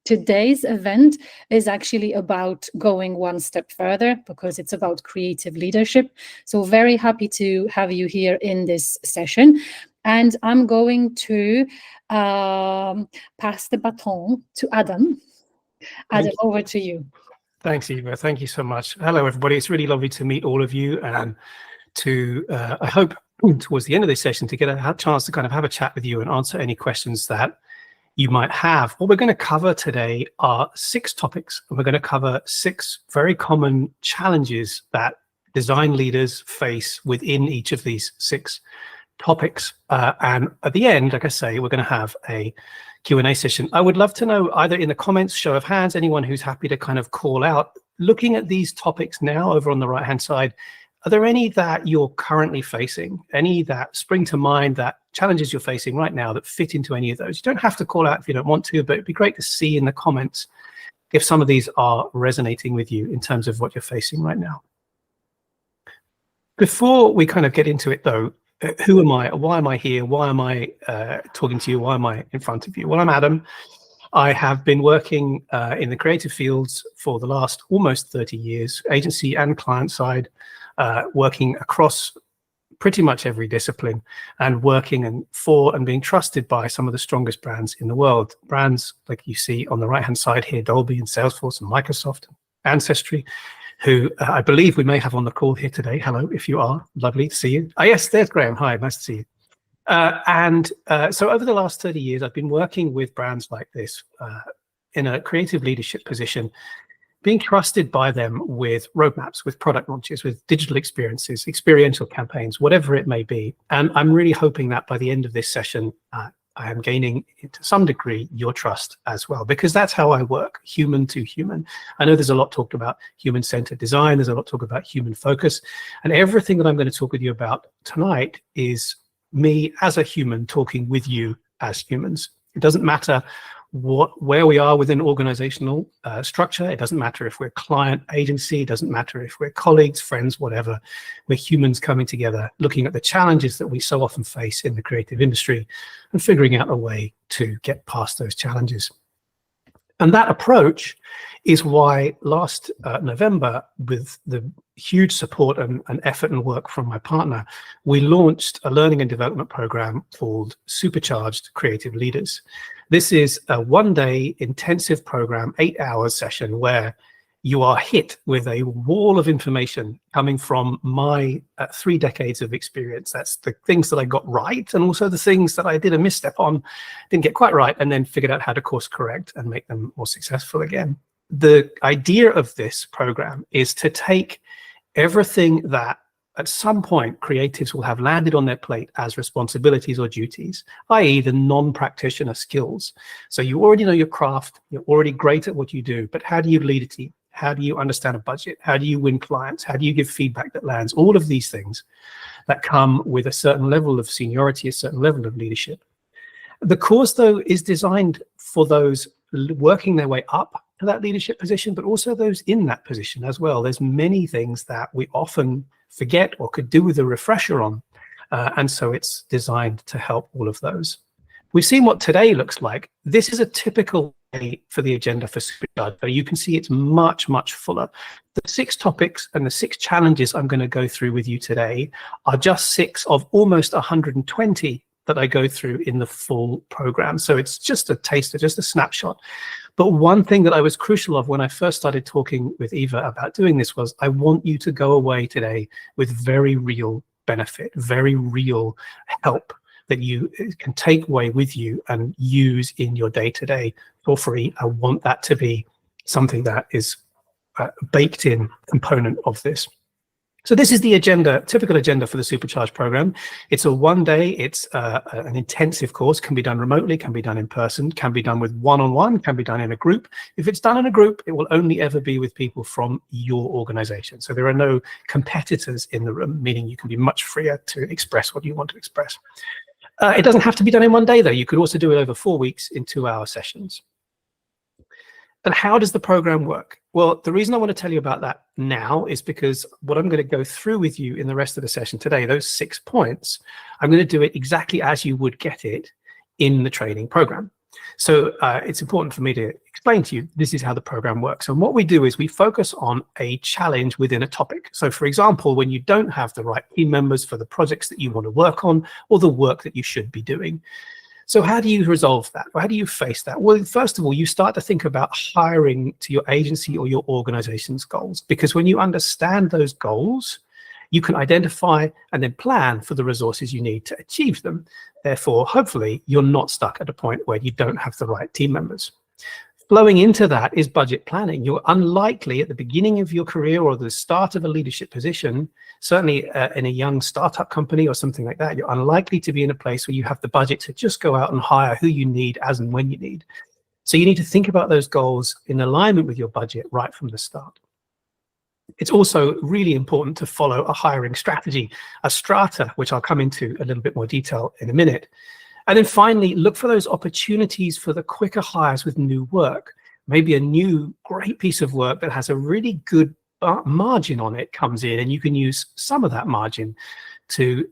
Today's event is actually about going one step further because it's about creative leadership. So very happy to have you here in this session. And I'm going to pass the baton to Adam. Adam, over to you. Thanks, Eva. Thank you so much. Hello, everybody. It's really lovely to meet all of you and to, I hope, towards the end of this session, to get a chance to kind of have a chat with you and answer any questions that you might have. What we're going to cover today are 6 topics, and we're going to cover 6 very common challenges that design leaders face within each of these 6 topics. And at the end, like I say, we're going to have a Q&A session. I would love to know, either in the comments, show of hands, anyone who's happy to kind of call out, looking at these topics now over on the right-hand side, are there any that you're currently facing, any that spring to mind, that challenges you're facing right now that fit into any of those? You don't have to call out if you don't want to, but it'd be great to see in the comments if some of these are resonating with you in terms of what you're facing right now. Before we kind of get into it though, who am I? Why am I here? Why am I talking to you? Why am I in front of you? Well, I'm Adam. I have been working in the creative fields for the last almost 30 years, agency and client side, working across pretty much every discipline and working for and being trusted by some of the strongest brands in the world. Brands like you see on the right-hand side here, Dolby and Salesforce and Microsoft, Ancestry, who I believe we may have on the call here today. Hello, if you are. Lovely to see you. Oh, yes, there's Graham. Hi, nice to see you. So over the last 30 years, I've been working with brands like this in a creative leadership position, being trusted by them with roadmaps, with product launches, with digital experiences, experiential campaigns, whatever it may be. And I'm really hoping that by the end of this session, I am gaining, to some degree, your trust as well, because that's how I work, human to human. I know there's a lot talked about human-centered design. There's a lot talked about human focus. And everything that I'm going to talk with you about tonight is me as a human talking with you as humans. It doesn't matter where we are within organizational structure. It doesn't matter if we're client, agency. It doesn't matter if we're colleagues, friends, whatever. We're humans coming together, looking at the challenges that we so often face in the creative industry and figuring out a way to get past those challenges. And that approach is why last November, with the huge support and effort and work from my partner, we launched a learning and development program called Supercharged Creative Leaders. This is a one-day intensive program, 8-hour session where you are hit with a wall of information coming from my 3 decades of experience. That's the things that I got right, and also the things that I did a misstep on, didn't get quite right, and then figured out how to course correct and make them more successful again. The idea of this program is to take everything that at some point creatives will have landed on their plate as responsibilities or duties, i.e. the non-practitioner skills. So you already know your craft, you're already great at what you do, but how do you lead a team? How do you understand a budget? How do you win clients? How do you give feedback that lands? All of these things that come with a certain level of seniority, a certain level of leadership. The course, though, is designed for those working their way up to that leadership position, but also those in that position as well. There's many things that we often forget or could do with a refresher on. And so it's designed to help all of those. We've seen what today looks like. This is a typical day for the agenda for Supercharged. So you can see it's much, much fuller. The 6 topics and the 6 challenges I'm going to go through with you today are just 6 of almost 120 that I go through in the full program. So it's just a taster, just a snapshot. But one thing that I was crucial of when I first started talking with Eva about doing this was I want you to go away today with very real benefit, very real help that you can take away with you and use in your day-to-day for free. I want that to be something that is a baked-in component of this. So this is the agenda, typical agenda for the Supercharged program. It's a one-day, it's an intensive course, can be done remotely, can be done in person, can be done with one-on-one, can be done in a group. If it's done in a group, it will only ever be with people from your organization. So there are no competitors in the room, meaning you can be much freer to express what you want to express. It doesn't have to be done in one day, though. You could also do it over 4 weeks in 2-hour sessions. And how does the program work? Well, the reason I want to tell you about that now is because what I'm going to go through with you in the rest of the session today, those 6 points, I'm going to do it exactly as you would get it in the training program. So it's important for me to explain to you, this is how the program works. And what we do is we focus on a challenge within a topic. So for example, when you don't have the right team members for the projects that you want to work on or the work that you should be doing. So how do you resolve that? Or how do you face that? Well, first of all, you start to think about hiring to your agency or your organization's goals, because when you understand those goals, you can identify and then plan for the resources you need to achieve them. Therefore, hopefully, you're not stuck at a point where you don't have the right team members. Flowing into that is budget planning. You're unlikely at the beginning of your career or the start of a leadership position, certainly in a young startup company or something like that, you're unlikely to be in a place where you have the budget to just go out and hire who you need as and when you need. So you need to think about those goals in alignment with your budget right from the start. It's also really important to follow a hiring strategy, a strata, which I'll come into a little bit more detail in a minute. And then finally, look for those opportunities for the quicker hires with new work. Maybe a new great piece of work that has a really good margin on it comes in, and you can use some of that margin to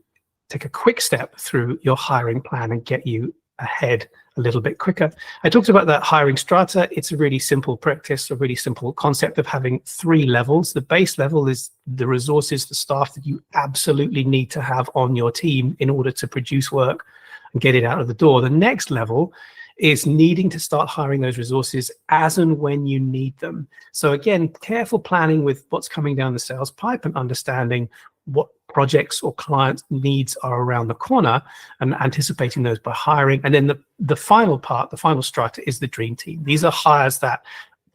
take a quick step through your hiring plan and get you ahead a little bit quicker. I talked about that hiring strata. It's a really simple practice, a really simple concept of having 3 levels. The base level is the resources, the staff that you absolutely need to have on your team in order to produce work and get it out of the door. The next level is needing to start hiring those resources as and when you need them. So again, careful planning with what's coming down the sales pipe and understanding what projects or clients' needs are around the corner and anticipating those by hiring. And then the final part, the final strata, is the dream team. These are hires that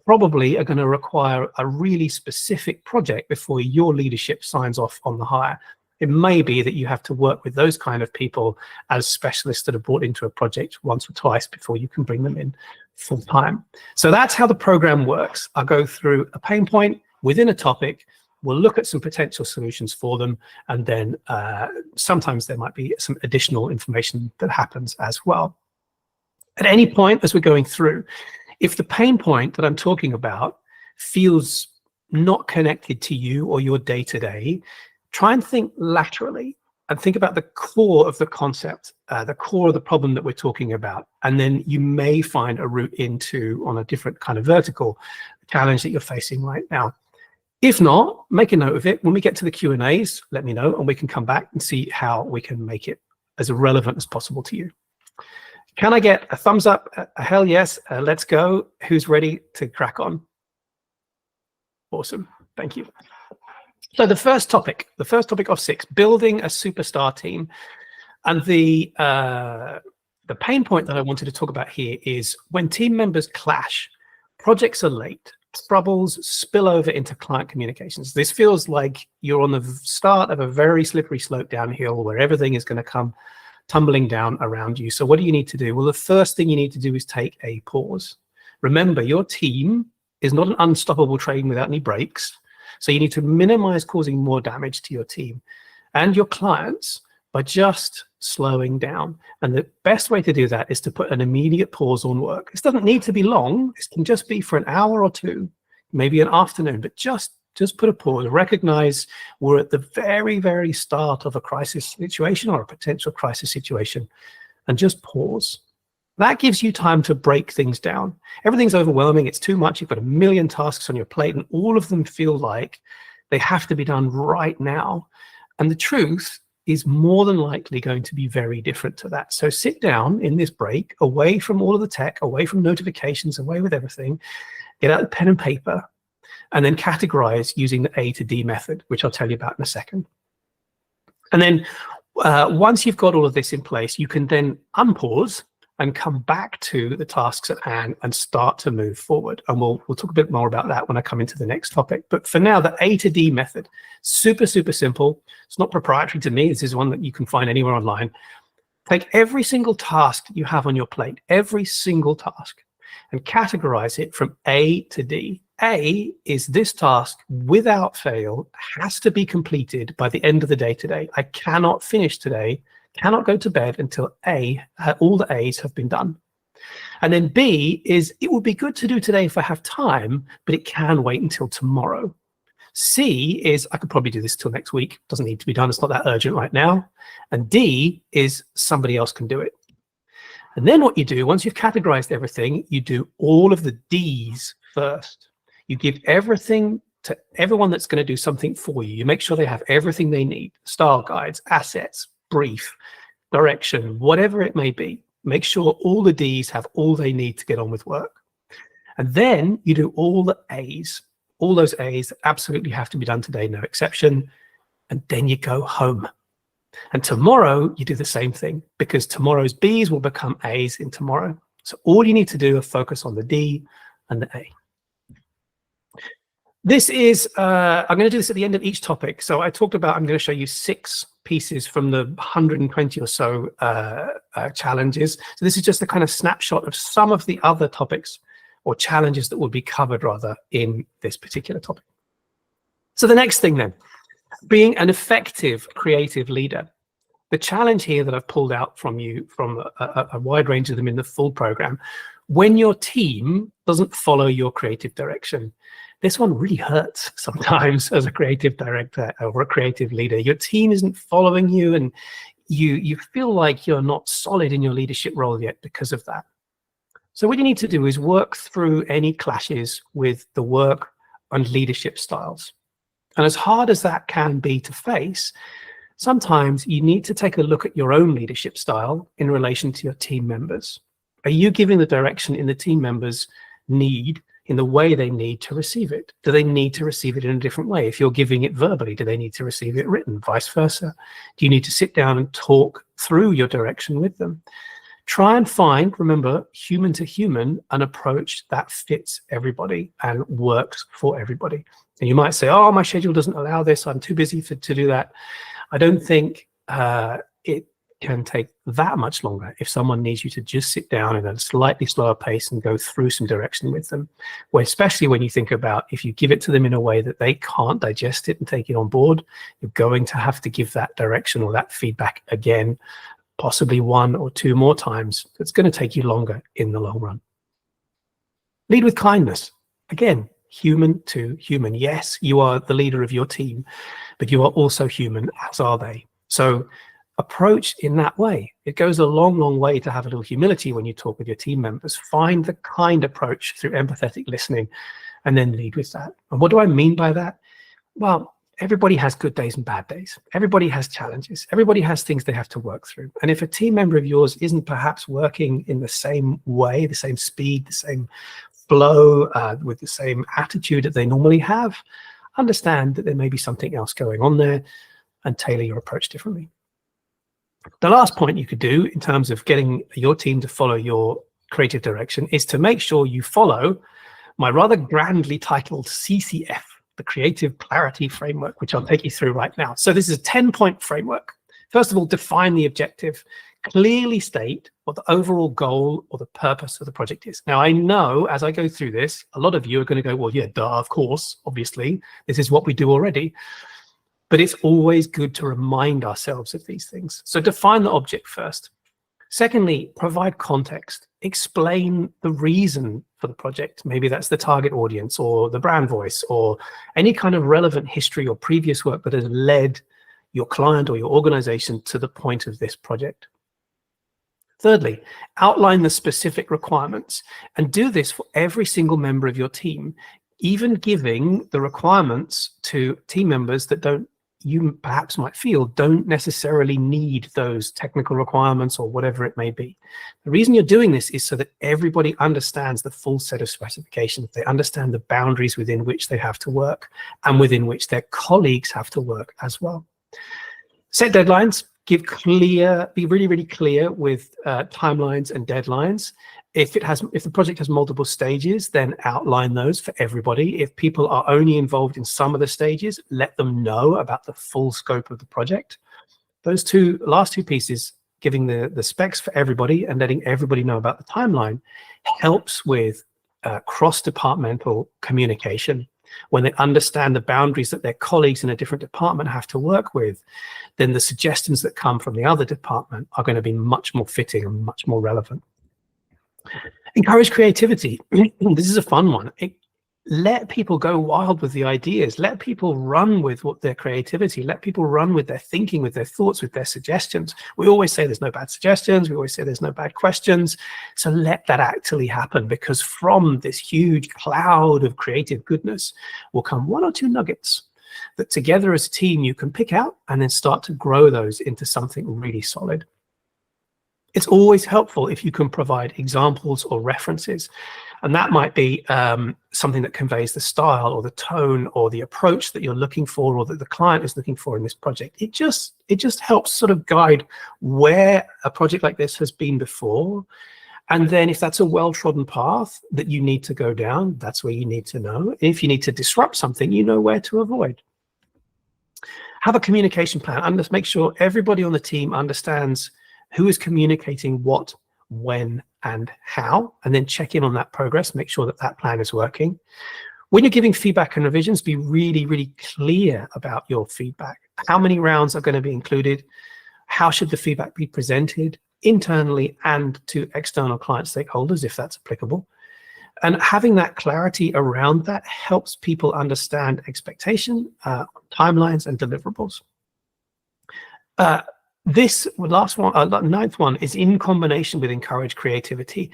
probably are going to require a really specific project before your leadership signs off on the hire. It may be that you have to work with those kind of people as specialists that are brought into a project once or twice before you can bring them in full time. So that's how the program works. I'll go through a pain point within a topic. We'll look at some potential solutions for them, and then sometimes there might be some additional information that happens as well. At any point as we're going through, if the pain point that I'm talking about feels not connected to you or your day-to-day, try and think laterally and think about the core of the concept, the core of the problem that we're talking about. And then you may find a route into, on a different kind of vertical, challenge that you're facing right now. If not, make a note of it. When we get to the Q&As, let me know, and we can come back and see how we can make it as relevant as possible to you. Can I get a thumbs up, a hell yes, let's go? Who's ready to crack on? Awesome, thank you. So the first topic of 6, building a superstar team. And the pain point that I wanted to talk about here is when team members clash, projects are late, troubles spill over into client communications. This feels like you're on the start of a very slippery slope downhill where everything is going to come tumbling down around you. So what do you need to do? Well, the first thing you need to do is take a pause. Remember, your team is not an unstoppable train without any brakes. So you need to minimize causing more damage to your team and your clients by just slowing down. And the best way to do that is to put an immediate pause on work. This doesn't need to be long. This can just be for an hour or two, maybe an afternoon, but just put a pause. Recognize we're at the very, very start of a crisis situation or a potential crisis situation, and just pause. That gives you time to break things down. Everything's overwhelming. It's too much. You've got a million tasks on your plate, and all of them feel like they have to be done right now. And the truth is more than likely going to be very different to that. So sit down in this break, away from all of the tech, away from notifications, away with everything, get out the pen and paper, and then categorize using the A to D method, which I'll tell you about in a second. And then once you've got all of this in place, you can then unpause and come back to the tasks at hand and start to move forward. And we'll talk a bit more about that when I come into the next topic. But for now, the A to D method, super, super simple. It's not proprietary to me. This is one that you can find anywhere online. Take every single task you have on your plate, every single task, and categorize it from A to D. A is this task without fail has to be completed by the end of the day today. I cannot finish today, cannot go to bed until all the A's have been done. And then B is, it would be good to do today if I have time, but it can wait until tomorrow. C is, I could probably do this till next week. Doesn't need to be done. It's not that urgent right now. And D is, somebody else can do it. And then what you do, once you've categorized everything, you do all of the D's first. You give everything to everyone that's going to do something for you. You make sure they have everything they need: style guides, assets, brief, direction, whatever it may be. Make sure all the D's have all they need to get on with work. And then you do all the A's, all those A's that absolutely have to be done today, no exception. And then you go home. And tomorrow you do the same thing, because tomorrow's B's will become A's in tomorrow. So all you need to do is focus on the D and the A. This is, I'm going to do this at the end of each topic. So I talked about, I'm going to show you 6 pieces from the 120 or so challenges. So this is just a kind of snapshot of some of the other topics or challenges that will be covered rather in this particular topic. So the next thing then, being an effective creative leader. The challenge here that I've pulled out from you from a wide range of them in the full program, when your team doesn't follow your creative direction. This one really hurts sometimes as a creative director or a creative leader. Your team isn't following you, and you feel like you're not solid in your leadership role yet because of that. So what you need to do is work through any clashes with the work and leadership styles. And as hard as that can be to face, sometimes you need to take a look at your own leadership style in relation to your team members. Are you giving the direction in the team members need, in the way they need to receive it? Do they need to receive it in a different way? If you're giving it verbally, do they need to receive it written? Vice versa. Do you need to sit down and talk through your direction with them? Try and find, remember, human to human, an approach that fits everybody and works for everybody. And you might say, oh, my schedule doesn't allow this, I'm too busy to do that. I don't think it can take that much longer if someone needs you to just sit down at a slightly slower pace and go through some direction with them. Well, especially when you think about if you give it to them in a way that they can't digest it and take it on board, you're going to have to give that direction or that feedback again, possibly 1 or 2 more times. It's going to take you longer in the long run. Lead with kindness. Again, human to human. Yes, you are the leader of your team, but you are also human, as are they. So approach in that way. It goes a long, long way to have a little humility when you talk with your team members. Find the kind approach through empathetic listening and then lead with that. And what do I mean by that? Well, everybody has good days and bad days. Everybody has challenges. Everybody has things they have to work through. And if a team member of yours isn't perhaps working in the same way, the same speed, the same flow, with the same attitude that they normally have, understand that there may be something else going on there and tailor your approach differently. The last point you could do in terms of getting your team to follow your creative direction is to make sure you follow my rather grandly titled CCF, the Creative Clarity Framework, which I'll take you through right now. So this is a 10-point framework. First of all, define the objective. Clearly state what the overall goal or the purpose of the project is. Now, I know as I go through this, a lot of you are going to go, well, yeah, duh, of course, obviously, this is what we do already. But it's always good to remind ourselves of these things. So define the object first. Secondly, provide context. Explain the reason for the project. Maybe that's the target audience or the brand voice or any kind of relevant history or previous work that has led your client or your organization to the point of this project. Thirdly, outline the specific requirements and do this for every single member of your team, even giving the requirements to team members that you perhaps might feel don't necessarily need those technical requirements or whatever it may be. The reason you're doing this is so that everybody understands the full set of specifications. They understand the boundaries within which they have to work and within which their colleagues have to work as well. Set deadlines. Be really, really clear with timelines and deadlines. If the project has multiple stages, then outline those for everybody. If people are only involved in some of the stages, let them know about the full scope of the project. Those last two pieces, giving the specs for everybody and letting everybody know about the timeline, helps with cross-departmental communication. When they understand the boundaries that their colleagues in a different department have to work with, then the suggestions that come from the other department are going to be much more fitting and much more relevant. Encourage creativity. This is a fun one. let people go wild with the ideas. Let people run with what their creativity. Let people run with their thinking, with their thoughts, with their suggestions. We always say there's no bad suggestions. We always say there's no bad questions. So let that actually happen, because from this huge cloud of creative goodness will come one or two nuggets that together as a team you can pick out and then start to grow those into something really solid. It's always helpful if you can provide examples or references. And that might be something that conveys the style or the tone or the approach that you're looking for, or that the client is looking for in this project. It just helps sort of guide where a project like this has been before. And then if that's a well-trodden path that you need to go down, that's where you need to know. If you need to disrupt something, you know where to avoid. Have a communication plan, and just make sure everybody on the team understands who is communicating what, when, and how, and then check in on that progress, make sure that that plan is working. When you're giving feedback and revisions, be really, really clear about your feedback. How many rounds are going to be included? How should the feedback be presented internally and to external client stakeholders, if that's applicable? And having that clarity around that helps people understand expectation, timelines, and deliverables. This last one, ninth one, is in combination with encourage creativity.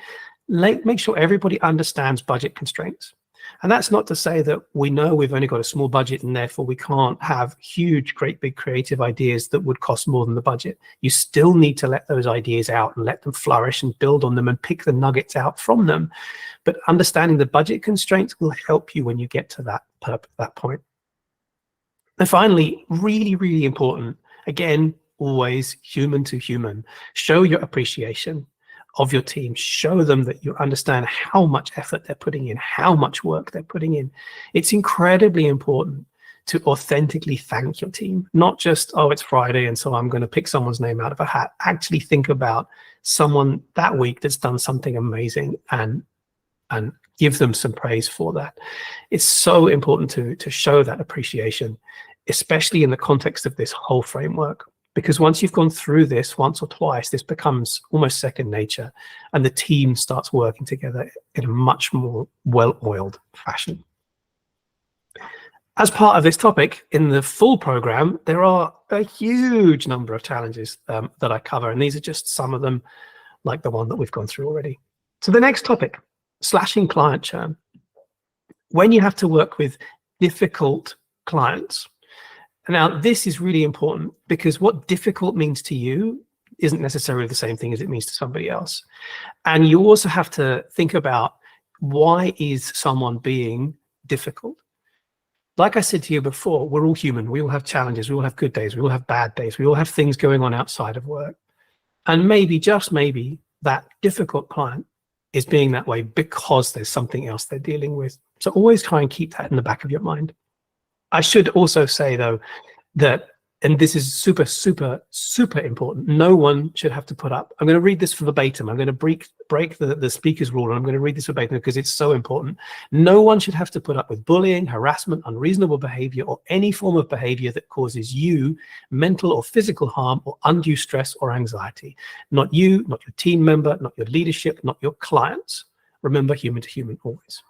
Make sure everybody understands budget constraints. And that's not to say that we know we've only got a small budget and therefore we can't have huge, great big creative ideas that would cost more than the budget. You still need to let those ideas out and let them flourish and build on them and pick the nuggets out from them. But understanding the budget constraints will help you when you get to that point. And finally, really, really important, again, always human to human. Show your appreciation of your team. Show them that you understand how much effort they're putting in, how much work they're putting in. It's incredibly important to authentically thank your team, not just, oh, it's Friday and so I'm going to pick someone's name out of a hat. Actually think about someone that week that's done something amazing and give them some praise for that. It's so important to show that appreciation, especially in the context of this whole framework. Because once you've gone through this once or twice, this becomes almost second nature, and the team starts working together in a much more well-oiled fashion. As part of this topic, in the full program, there are a huge number of challenges that I cover, and these are just some of them, like the one that we've gone through already. So the next topic, slashing client churn. When you have to work with difficult clients. Now, this is really important, because what difficult means to you isn't necessarily the same thing as it means to somebody else. And you also have to think about, why is someone being difficult? Like I said to you before, we're all human. We all have challenges. We all have good days. We all have bad days. We all have things going on outside of work. And maybe, just maybe, that difficult client is being that way because there's something else they're dealing with. So always try and keep that in the back of your mind. I should also say, though, that, and this is super, super, super important, no one should have to put up, I'm going to read this verbatim, I'm going to break the speaker's rule, and I'm going to read this verbatim because it's so important. No one should have to put up with bullying, harassment, unreasonable behavior, or any form of behavior that causes you mental or physical harm or undue stress or anxiety. Not you, not your team member, not your leadership, not your clients. Remember, human to human always.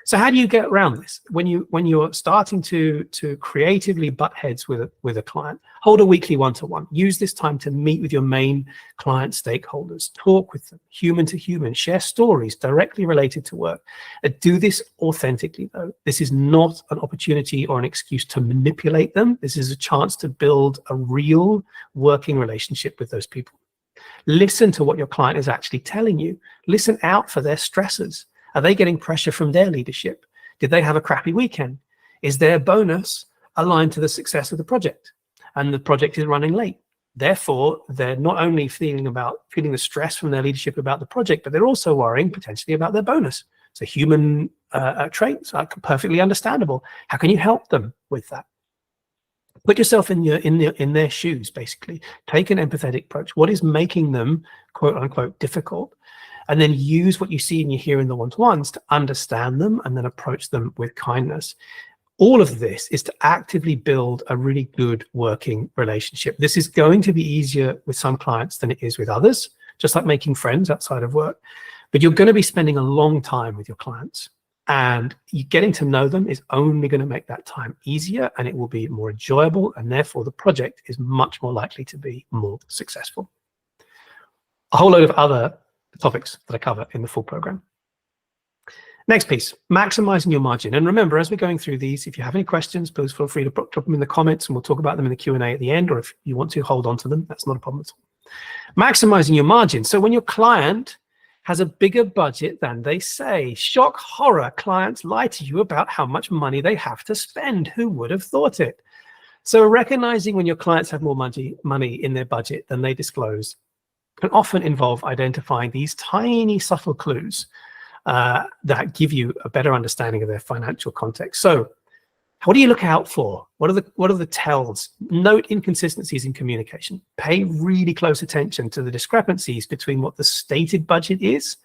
So how do you get around this? When you're starting to creatively butt heads with a client, hold a weekly one-to-one. Use this time to meet with your main client stakeholders. Talk with them, human to human. Share stories directly related to work. Do this authentically, though. This is not an opportunity or an excuse to manipulate them. This is a chance to build a real working relationship with those people. Listen to what your client is actually telling you. Listen out for their stressors. Are they getting pressure from their leadership? Did they have a crappy weekend? Is their bonus aligned to the success of the project? And the project is running late. Therefore, they're not only feeling the stress from their leadership about the project, but they're also worrying potentially about their bonus. It's a human trait, so perfectly understandable. How can you help them with that? Put yourself in their shoes, basically. Take an empathetic approach. What is making them, quote unquote, difficult? And then use what you see and you hear in the one-to-ones to understand them and then approach them with kindness. All of this is to actively build a really good working relationship. This is going to be easier with some clients than it is with others, just like making friends outside of work. But you're going to be spending a long time with your clients. And you getting to know them is only going to make that time easier, and it will be more enjoyable, and therefore the project is much more likely to be more successful. A whole load of other topics that I cover in the full program. Next piece, maximizing your margin. And remember, as we're going through these, if you have any questions, please feel free to drop them in the comments, and we'll talk about them in the Q&A at the end, or if you want to hold on to them, that's not a problem at all. Maximizing your margin. So when your client has a bigger budget than they say, shock, horror, clients lie to you about how much money they have to spend. Who would have thought it? So recognizing when your clients have more money in their budget than they disclose can often involve identifying these tiny, subtle clues that give you a better understanding of their financial context. So what do you look out for? What are the tells? Note inconsistencies in communication. Pay really close attention to the discrepancies between what the stated budget is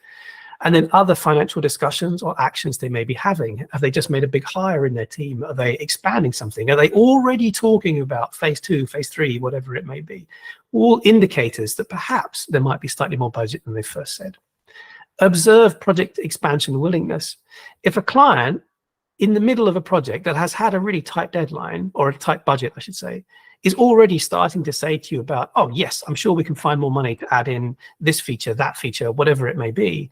and then other financial discussions or actions they may be having. Have they just made a big hire in their team? Are they expanding something? Are they already talking about phase 2, phase 3, whatever it may be? All indicators that perhaps there might be slightly more budget than they first said. Observe project expansion willingness. If a client in the middle of a project that has had a really tight deadline, or a tight budget, I should say, is already starting to say to you about, oh yes, I'm sure we can find more money to add in this feature, that feature, whatever it may be,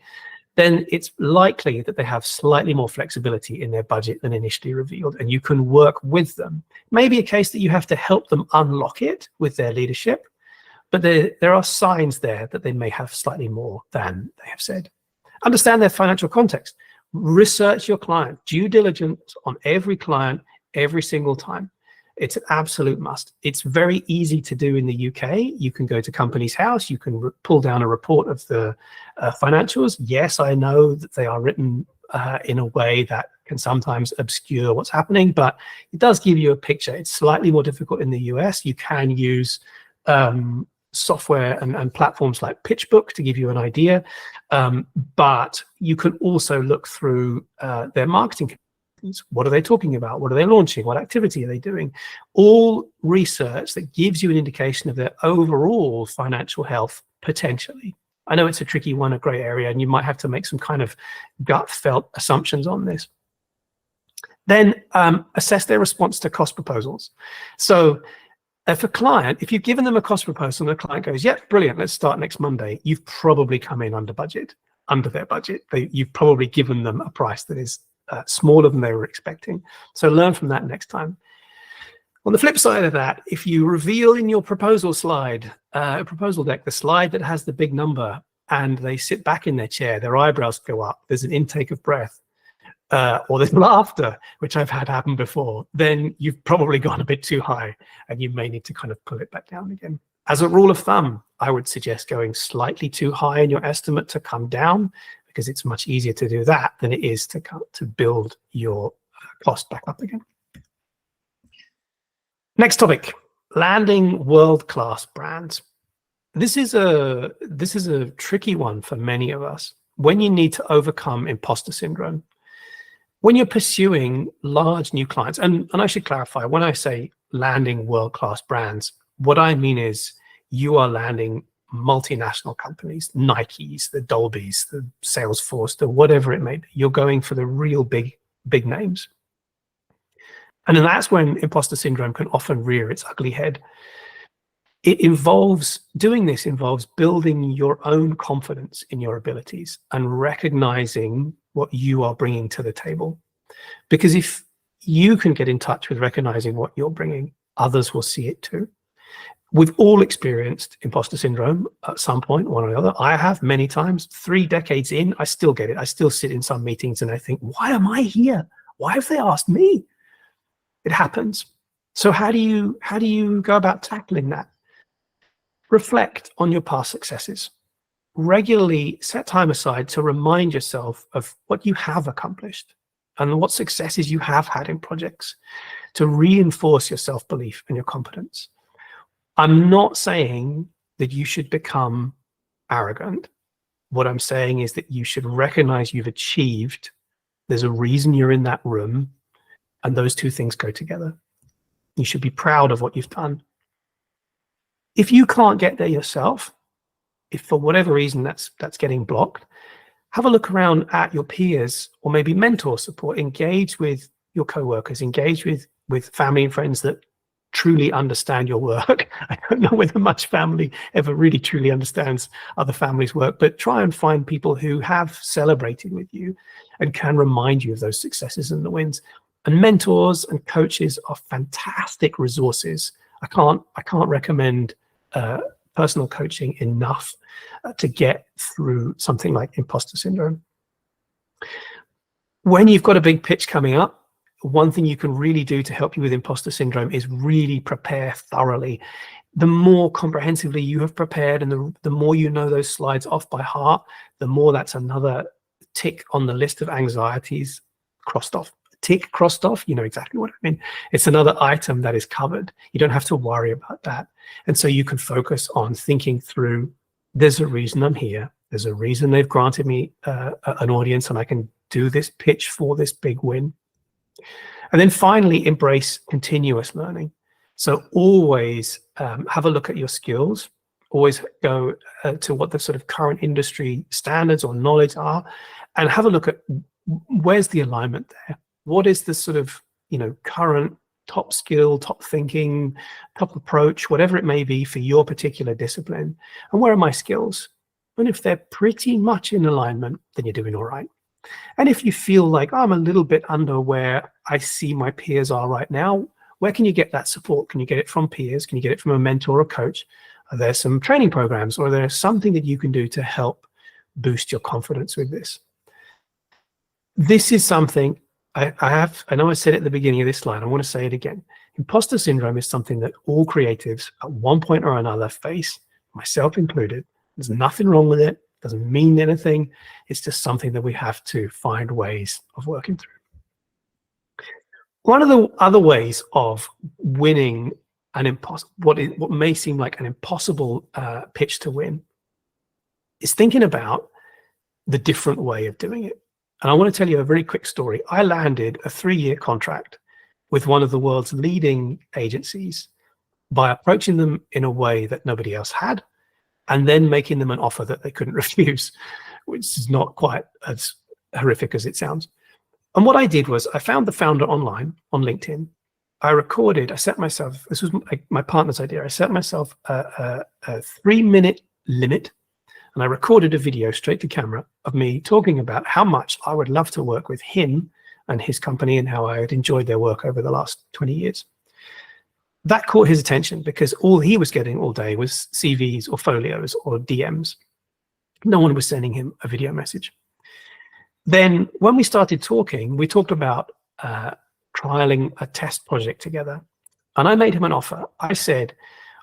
then it's likely that they have slightly more flexibility in their budget than initially revealed, and you can work with them. Maybe a case that you have to help them unlock it with their leadership, but there are signs there that they may have slightly more than they have said. Understand their financial context. Research your client. Due diligence on every client every single time. It's an absolute must. It's very easy to do in the UK. You can go to Companies House. You can pull down a report of the financials. Yes, I know that they are written in a way that can sometimes obscure what's happening, but it does give you a picture. It's slightly more difficult in the US. You can use software and platforms like PitchBook to give you an idea, but you can also look through their marketing campaigns. What are they talking about? What are they launching? What activity are they doing? All research that gives you an indication of their overall financial health potentially. I know it's a tricky one, a gray area, and you might have to make some kind of gut felt assumptions on this. Then assess their response to cost proposals. So if a client, if you've given them a cost proposal and the client goes, yep, brilliant, let's start next Monday, you've probably come in under their budget. You've probably given them a price that is smaller than they were expecting. So learn from that next time. On the flip side of that, if you reveal in your proposal slide, proposal deck, the slide that has the big number, and they sit back in their chair, their eyebrows go up, there's an intake of breath, or there's laughter, which I've had happen before, then you've probably gone a bit too high and you may need to kind of pull it back down again. As a rule of thumb, I would suggest going slightly too high in your estimate to come down, because it's much easier to do that than it is to build your cost back up again. Next topic, landing world-class brands. This is a tricky one for many of us when you need to overcome imposter syndrome. When you're pursuing large new clients, and I should clarify, when I say landing world-class brands, what I mean is you are landing multinational companies, Nikes, the Dolbys, the Salesforce, the whatever it may be. You're going for the real big names. And then that's when imposter syndrome can often rear its ugly head. Doing this involves building your own confidence in your abilities and recognizing what you are bringing to the table. Because if you can get in touch with recognizing what you're bringing, others will see it too. We've all experienced imposter syndrome at some point, one or the other. I have many times. 3 decades in, I still get it. I still sit in some meetings and I think, why am I here? Why have they asked me? It happens. So how do you go about tackling that? Reflect on your past successes. Regularly set time aside to remind yourself of what you have accomplished and what successes you have had in projects to reinforce your self-belief and your competence. I'm not saying that you should become arrogant. What I'm saying is that you should recognize you've achieved. There's a reason you're in that room, and those two things go together. You should be proud of what you've done. If you can't get there yourself, if for whatever reason that's getting blocked, Have a look around at your peers or maybe mentor support. Engage with your co-workers, engage with family and friends that truly understand your work. I don't know whether much family ever really truly understands other families' work, but try and find people who have celebrated with you and can remind you of those successes and the wins. And mentors and coaches are fantastic resources. I can't recommend personal coaching enough to get through something like imposter syndrome. When you've got a big pitch coming up, one thing you can really do to help you with imposter syndrome is really prepare thoroughly. The more comprehensively you have prepared and the more you know those slides off by heart, the more that's another tick on the list of anxieties crossed off. Tick crossed off, you know exactly what I mean. It's another item that is covered. You don't have to worry about that. And so you can focus on thinking through, there's a reason I'm here. There's a reason they've granted me an audience and I can do this pitch for this big win. And then finally, embrace continuous learning. So always have a look at your skills, always go to what the sort of current industry standards or knowledge are, and have a look at where's the alignment there. What is the sort of, current top skill, top thinking, top approach, whatever it may be for your particular discipline, and where are my skills? And if they're pretty much in alignment, then you're doing all right. And if you feel like, I'm a little bit under where I see my peers are right now, where can you get that support? Can you get it from peers? Can you get it from a mentor or coach? Are there some training programs, or there's something that you can do to help boost your confidence with this? This is something I know I said it at the beginning of this slide, I want to say it again. Imposter syndrome is something that all creatives at one point or another face, myself included. There's nothing wrong with it. Doesn't mean anything. It's just something that we have to find ways of working through. One of the other ways of winning what may seem like an impossible pitch to win is thinking about the different way of doing it. And I want to tell you a very quick story. I landed a 3-year contract with one of the world's leading agencies by approaching them in a way that nobody else had, and then making them an offer that they couldn't refuse, which is not quite as horrific as it sounds. And what I did was I found the founder online on LinkedIn. I set myself, this was my partner's idea, I set myself a 3-minute limit, and I recorded a video straight to camera of me talking about how much I would love to work with him and his company and how I had enjoyed their work over the last 20 years. That caught his attention because all he was getting all day was CVs or folios or DMs. No one was sending him a video message. Then when we started talking, we talked about trialing a test project together. And I made him an offer. I said,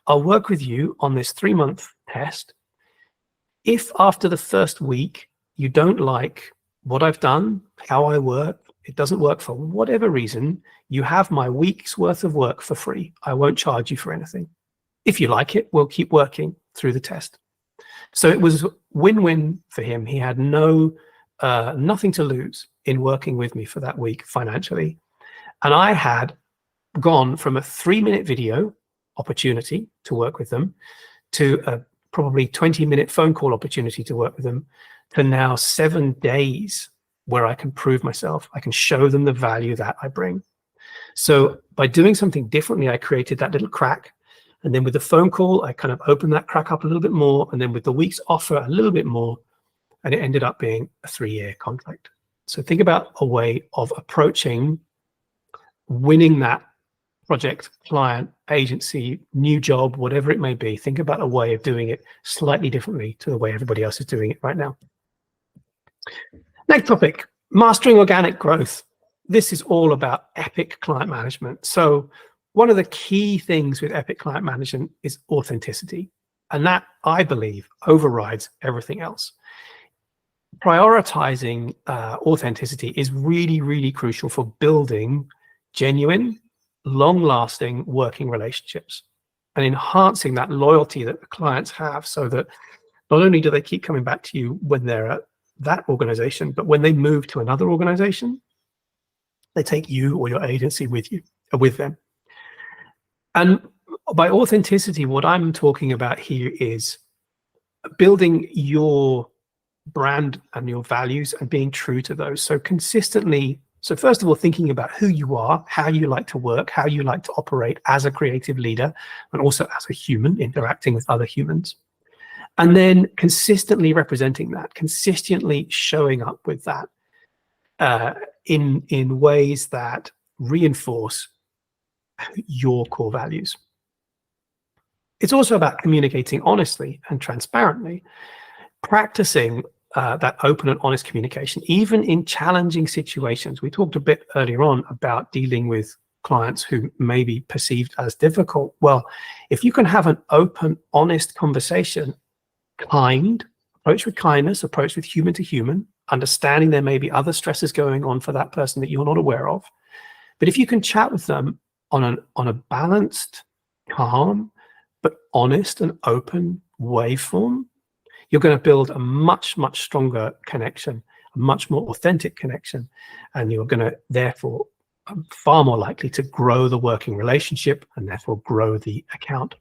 I'll work with you on this 3-month test. If after the first week you don't like what I've done, how I work, it doesn't work for whatever reason, you have my week's worth of work for free. I won't charge you for anything. If you like it, we'll keep working through the test. So it was win-win for him. He had nothing to lose in working with me for that week financially. And I had gone from a 3-minute video opportunity to work with them to a probably 20-minute phone call opportunity to work with them to now 7 days where I can prove myself. I can show them the value that I bring. So by doing something differently, I created that little crack. And then with the phone call, I kind of opened that crack up a little bit more. And then with the week's offer, a little bit more. And it ended up being a 3-year contract. So think about a way of approaching winning that project, client, agency, new job, whatever it may be. Think about a way of doing it slightly differently to the way everybody else is doing it right now. Next topic, mastering organic growth. This is all about epic client management. So one of the key things with epic client management is authenticity. And that, I believe, overrides everything else. Prioritizing authenticity is really, really crucial for building genuine, long-lasting working relationships and enhancing that loyalty that the clients have, so that not only do they keep coming back to you when they're at that organization, but when they move to another organization, they take you or your agency with them. And by authenticity, what I'm talking about here is building your brand and your values and being true to those. So consistently, so first of all, thinking about who you are, how you like to work, how you like to operate as a creative leader, and also as a human interacting with other humans. And then consistently representing that, consistently showing up with that in ways that reinforce your core values. It's also about communicating honestly and transparently, practicing that open and honest communication, even in challenging situations. We talked a bit earlier on about dealing with clients who may be perceived as difficult. Well, if you can have an open, honest conversation, approach with kindness, approach with human to human, understanding there may be other stresses going on for that person that you're not aware of. But if you can chat with them on a balanced, calm, but honest and open waveform, you're going to build a much, much stronger connection, a much more authentic connection, and you're going to therefore far more likely to grow the working relationship and therefore grow the account.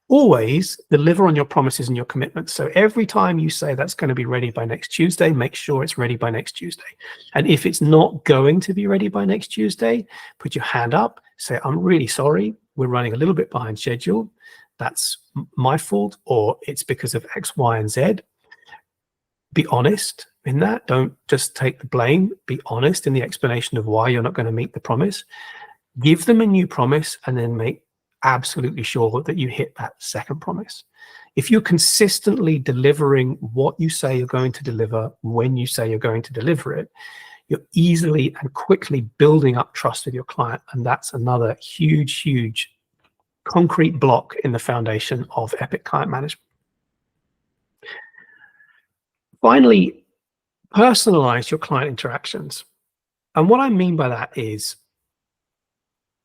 Always deliver on your promises and your commitments. So every time you say that's going to be ready by next Tuesday, make sure it's ready by next Tuesday. And if it's not going to be ready by next Tuesday, put your hand up, say, I'm really sorry, we're running a little bit behind schedule. That's my fault, or it's because of X, Y, and Z. Be honest in that. Don't just take the blame. Be honest in the explanation of why you're not going to meet the promise. Give them a new promise and then make absolutely sure that you hit that second promise. If you're consistently delivering what you say you're going to deliver when you say you're going to deliver it, you're easily and quickly building up trust with your client. And that's another huge, huge concrete block in the foundation of epic client management. Finally, personalize your client interactions. And what I mean by that is,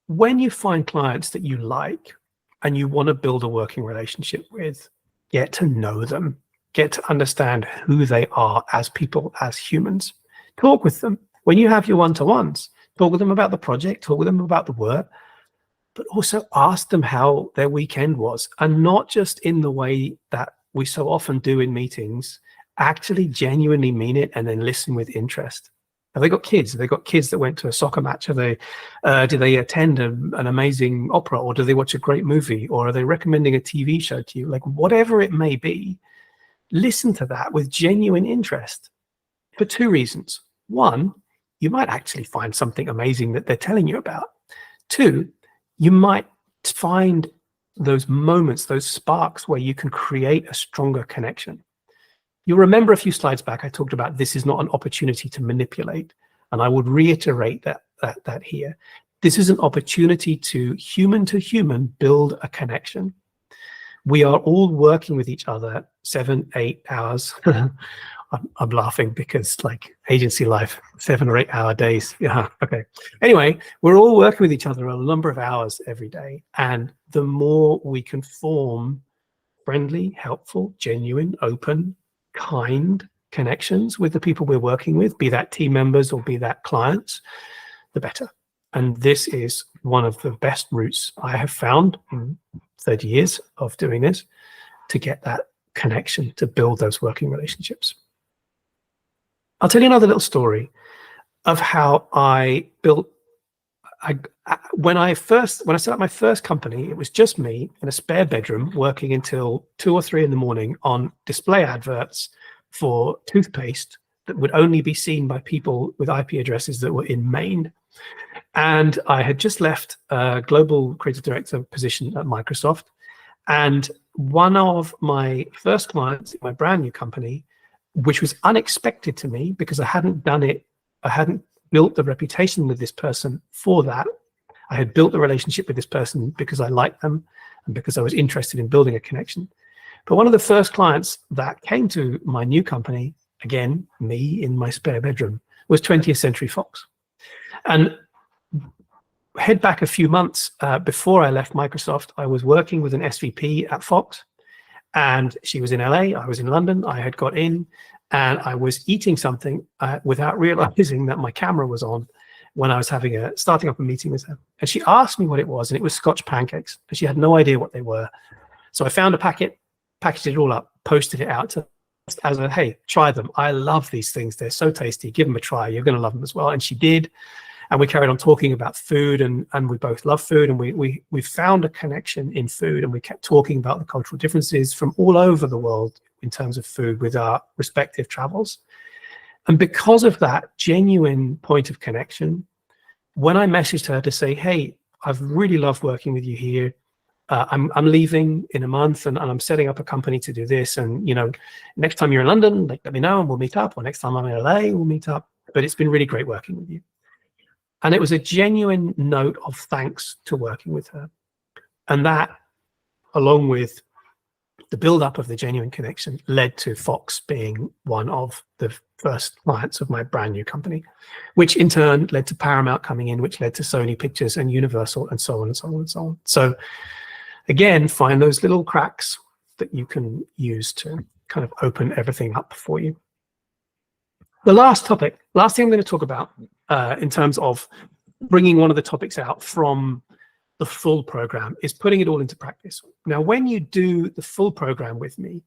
when you find clients that you like and you want to build a working relationship with, get to know them, get to understand who they are as people, as humans. Talk with them. When you have your one-to-ones, talk with them about the project, talk with them about the work, but also ask them how their weekend was, and not just in the way that we so often do in meetings. Actually genuinely mean it and then listen with interest. Have they got kids? Have they got kids that went to a soccer match? Have they, do they attend an amazing opera, or do they watch a great movie, or are they recommending a TV show to you? Like, whatever it may be, listen to that with genuine interest for two reasons. One, you might actually find something amazing that they're telling you about. Two, you might find those moments, those sparks where you can create a stronger connection. You'll remember a few slides back, I talked about this is not an opportunity to manipulate. And I would reiterate that here. This is an opportunity to human build a connection. We are all working with each other 7-8 hours. I'm laughing because, like, agency life, 7 or 8 hour days. Yeah, okay. Anyway, we're all working with each other a number of hours every day. And the more we can form friendly, helpful, genuine, open, kind connections with the people we're working with, be that team members or be that clients, the better. And this is one of the best routes I have found in 30 years of doing this to get that connection, to build those working relationships. I'll tell you another little story of how I built. When I set up my first company, it was just me in a spare bedroom working until 2 or 3 in the morning on display adverts for toothpaste that would only be seen by people with IP addresses that were in Maine. And I had just left a global creative director position at Microsoft. And one of my first clients in my brand new company, which was unexpected to me because I hadn't done it, I hadn't built the reputation with this person for that. I had built the relationship with this person because I liked them and because I was interested in building a connection. But one of the first clients that came to my new company, again, me in my spare bedroom, was 20th Century Fox. And head back a few months before I left Microsoft, I was working with an SVP at Fox, and she was in LA, I was in London. I had got in and I was eating something without realizing that my camera was on when I was starting up a meeting with her. And she asked me what it was, and it was Scotch pancakes, but she had no idea what they were. So I found a packet, packaged it all up, posted it out to as a, hey, try them. I love these things. They're so tasty. Give them a try. You're going to love them as well. And she did. And we carried on talking about food, and we both love food. And we found a connection in food, and we kept talking about the cultural differences from all over the world in terms of food with our respective travels. And because of that genuine point of connection, when I messaged her to say, hey, I've really loved working with you here. I'm leaving in a month, and I'm setting up a company to do this. And, you know, next time you're in London, like, let me know and we'll meet up. Or next time I'm in LA, we'll meet up. But it's been really great working with you. And it was a genuine note of thanks to working with her. And that, along with the build-up of the genuine connection, led to Fox being one of the first clients of my brand new company, which in turn led to Paramount coming in, which led to Sony Pictures and Universal, and so on and so on and so on. So again, find those little cracks that you can use to kind of open everything up for you. The last thing I'm going to talk about in terms of bringing one of the topics out from the full program is putting it all into practice. Now, when you do the full program with me,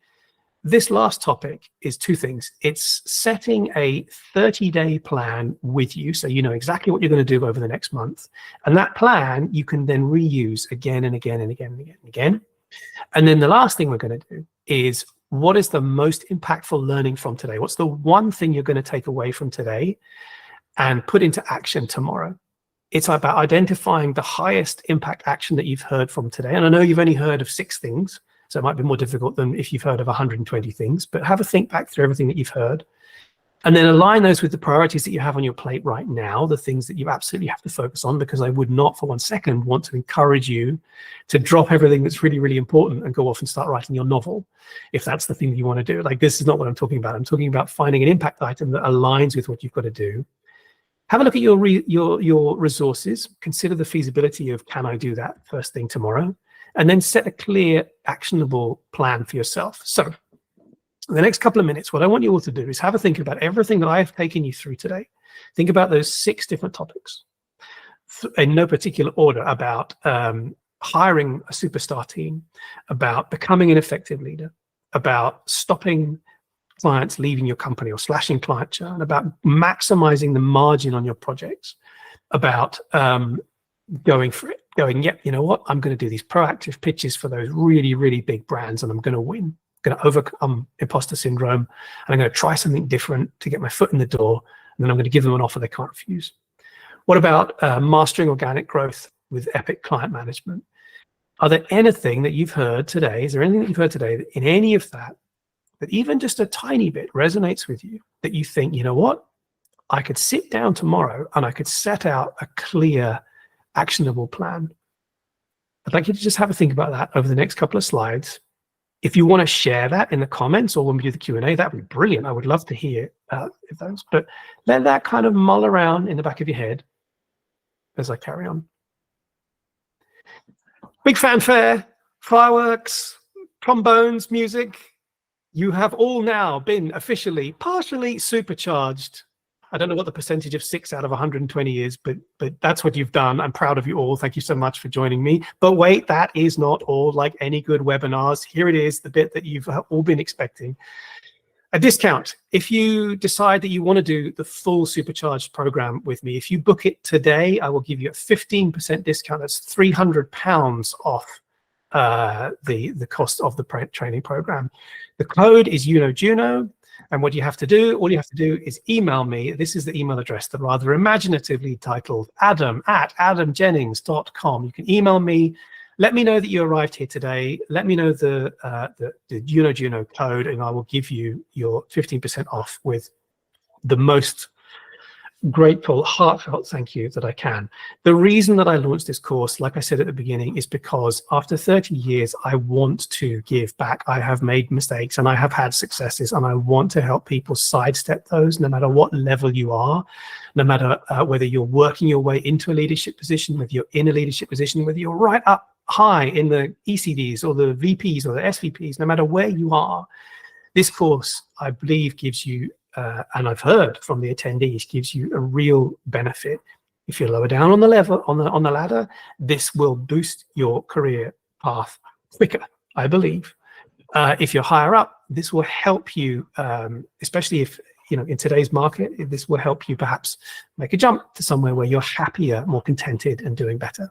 this last topic is two things. It's setting a 30-day plan with you, so you know exactly what you're going to do over the next month. And that plan you can then reuse again and again and again and again and again. And then the last thing we're going to do is, what is the most impactful learning from today? What's the one thing you're going to take away from today and put into action tomorrow? It's about identifying the highest impact action that you've heard from today. And I know you've only heard of 6 things, so it might be more difficult than if you've heard of 120 things, but have a think back through everything that you've heard, and then align those with the priorities that you have on your plate right now, the things that you absolutely have to focus on, because I would not for one second want to encourage you to drop everything that's really, really important and go off and start writing your novel, if that's the thing that you want to do. Like, this is not what I'm talking about. I'm talking about finding an impact item that aligns with what you've got to do. Have a look at your resources, consider the feasibility of, can I do that first thing tomorrow? And then set a clear, actionable plan for yourself. So in the next couple of minutes, what I want you all to do is have a think about everything that I have taken you through today. Think about those 6 different topics in no particular order, about hiring a superstar team, about becoming an effective leader, about stopping clients leaving your company or slashing client churn, about maximizing the margin on your projects, about going for it, going, yep, you know what, I'm going to do these proactive pitches for those really, really big brands, and I'm going to win. I'm going to overcome imposter syndrome, and I'm going to try something different to get my foot in the door, and then I'm going to give them an offer they can't refuse. What about mastering organic growth with epic client management? Are there anything that you've heard today? Is there anything that you've heard today in any of that even just a tiny bit resonates with you, that you think, you know what, I could sit down tomorrow and I could set out a clear, actionable plan? I'd like you to just have a think about that over the next couple of slides. If you want to share that in the comments or when we do the Q&A, that'd be brilliant. I would love to hear those, but let that kind of mull around in the back of your head as I carry on. Big fanfare, fireworks, trombones, music. You have all now been officially, partially supercharged. I don't know what the percentage of 6 out of 120 is, but that's what you've done. I'm proud of you all. Thank you so much for joining me. But wait, that is not all. Like any good webinars, here it is, the bit that you've all been expecting. A discount. If you decide that you want to do the full supercharged program with me, if you book it today, I will give you a 15% discount. That's £300 off the cost of the training program. The code is UNOJUNO, and what you have to do, all you have to do is email me. This is the email address, that rather imaginatively titled adam@adamjennings.com. You can email me, let me know that you arrived here today, let me know the UNOJUNO code, and I will give you your 15% off with the most grateful, heartfelt thank you that I can. The reason that I launched this course, like I said at the beginning, is because after 30 years, I want to give back. I have made mistakes and I have had successes, and I want to help people sidestep those, no matter what level you are, no matter whether you're working your way into a leadership position, whether you're in a leadership position, whether you're right up high in the ECDs or the VPs or the SVPs, no matter where you are. This course, I believe, gives you and I've heard from the attendees, gives you a real benefit. If you're lower down on the level, on the ladder, this will boost your career path quicker, I believe. If you're higher up, this will help you, especially if, in today's market, this will help you perhaps make a jump to somewhere where you're happier, more contented, and doing better.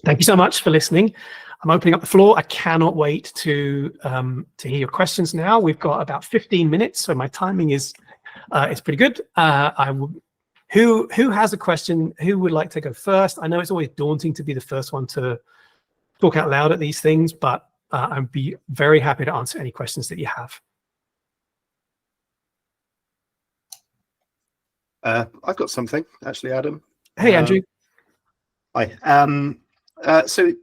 Thank you so much for listening. I'm opening up the floor. I cannot wait to hear your questions now. We've got about 15 minutes, so my timing is it's pretty good. Who has a question? Who would like to go first? I know it's always daunting to be the first one to talk out loud at these things, but I'd be very happy to answer any questions that you have. I've got something, actually, Adam. Hey, Andrew. Hi. So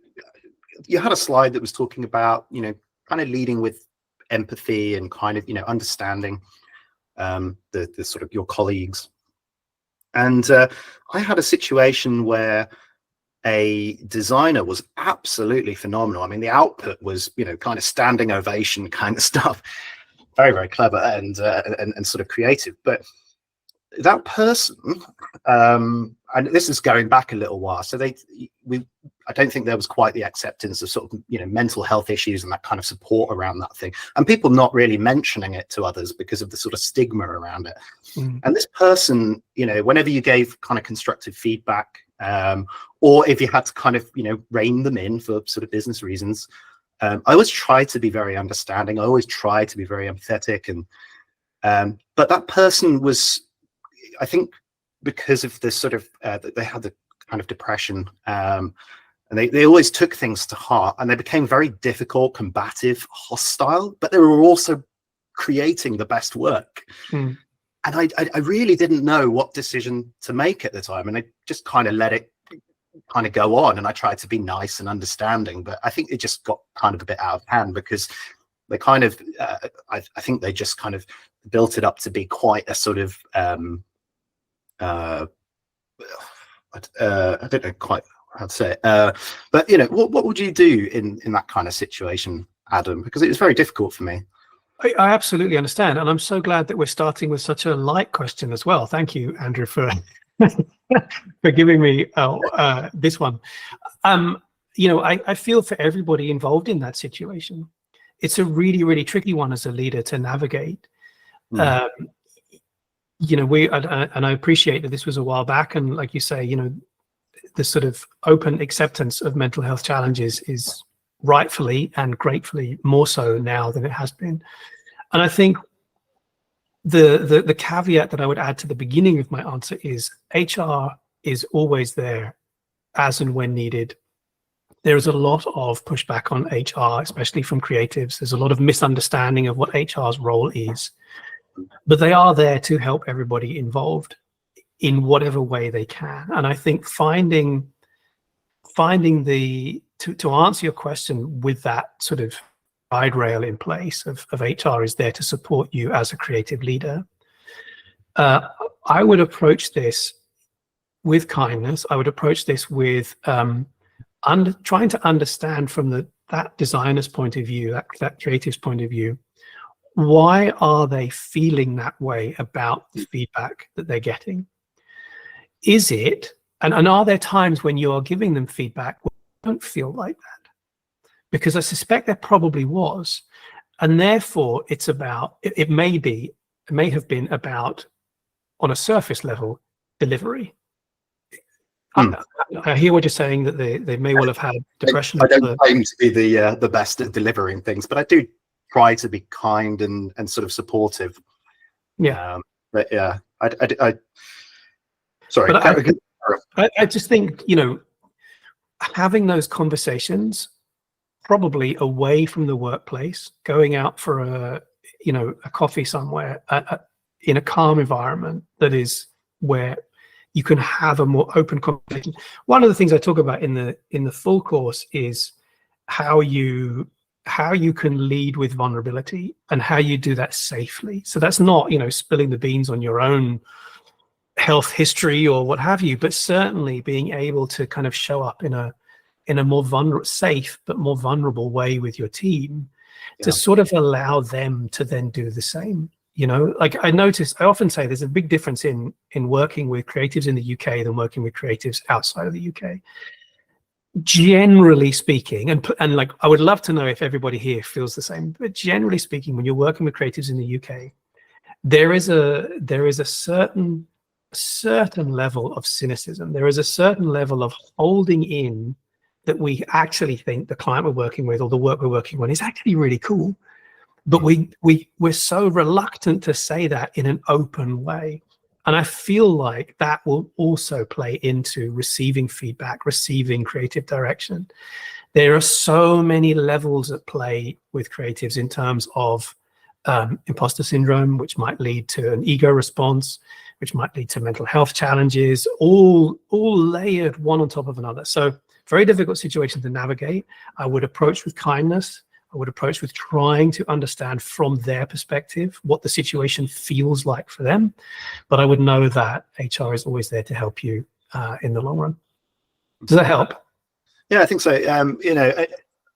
you had a slide that was talking about, kind of leading with empathy and kind of, understanding the sort of your colleagues. And I had a situation where a designer was absolutely phenomenal. I mean, the output was, kind of standing ovation kind of stuff. Very, very clever and sort of creative. But that person, and this is going back a little while, so I don't think there was quite the acceptance of sort of, mental health issues and that kind of support around that thing, and people not really mentioning it to others because of the sort of stigma around it. And this person, whenever you gave kind of constructive feedback, or if you had to kind of, rein them in for sort of business reasons, I always tried to be very understanding. I always tried to be very empathetic, and but that person was, I think, because of the sort of they had the kind of depression, and they always took things to heart, and they became very difficult, combative, hostile, but they were also creating the best work. And I really didn't know what decision to make at the time, and I just kind of let it kind of go on, and I tried to be nice and understanding, but I think it just got kind of a bit out of hand, because they kind of I think they just kind of built it up to be quite a sort of I don't know quite how to say it, but what would you do in that kind of situation, Adam? Because it was very difficult for me. I absolutely understand, and I'm so glad that we're starting with such a light question as well. Thank you, Andrew, for for giving me this one. I feel for everybody involved in that situation. It's a really, really tricky one as a leader to navigate. And I appreciate that this was a while back, and like you say, the sort of open acceptance of mental health challenges is rightfully and gratefully more so now than it has been. And I think the caveat that I would add to the beginning of my answer is HR is always there as and when needed. There is a lot of pushback on HR, especially from creatives. There's a lot of misunderstanding of what HR's role is, but they are there to help everybody involved in whatever way they can. And I think finding to answer your question with that sort of guide rail in place of HR is there to support you as a creative leader. I would approach this with kindness. I would approach this with trying to understand from that designer's point of view, that creative's point of view, why are they feeling that way about the feedback that they're getting? Is it, and are there times when you are giving them feedback where you don't feel like that? Because I suspect there probably was, and therefore it's about, it may have been about, on a surface level, delivery. I hear what you're saying, that they may well have had depression. I don't claim to be the best at delivering things, but I do try to be kind and sort of supportive. Yeah. But yeah, sorry. But I just think, having those conversations probably away from the workplace, going out for a coffee somewhere in a calm environment that is where you can have a more open conversation. One of the things I talk about in the full course is how you can lead with vulnerability and how you do that safely. So that's not, spilling the beans on your own health history or what have you, but certainly being able to kind of show up in a more safe but more vulnerable way with your team, to sort of allow them to then do the same. Like I often say there's a big difference in working with creatives in the UK than working with creatives outside of the UK. generally speaking, and like I would love to know if everybody here feels the same, but generally speaking, when you're working with creatives in the UK, there is a certain level of cynicism. There is a certain level of holding in that we actually think the client we're working with or the work we're working on is actually really cool, but we're so reluctant to say that in an open way. And I feel like that will also play into receiving feedback, receiving creative direction. There are so many levels at play with creatives in terms of imposter syndrome, which might lead to an ego response, which might lead to mental health challenges, all layered one on top of another. So very difficult situation to navigate. I would approach with kindness. I would approach with trying to understand from their perspective what the situation feels like for them. But I would know that HR is always there to help you in the long run. Does that help? Yeah, I think so. You know,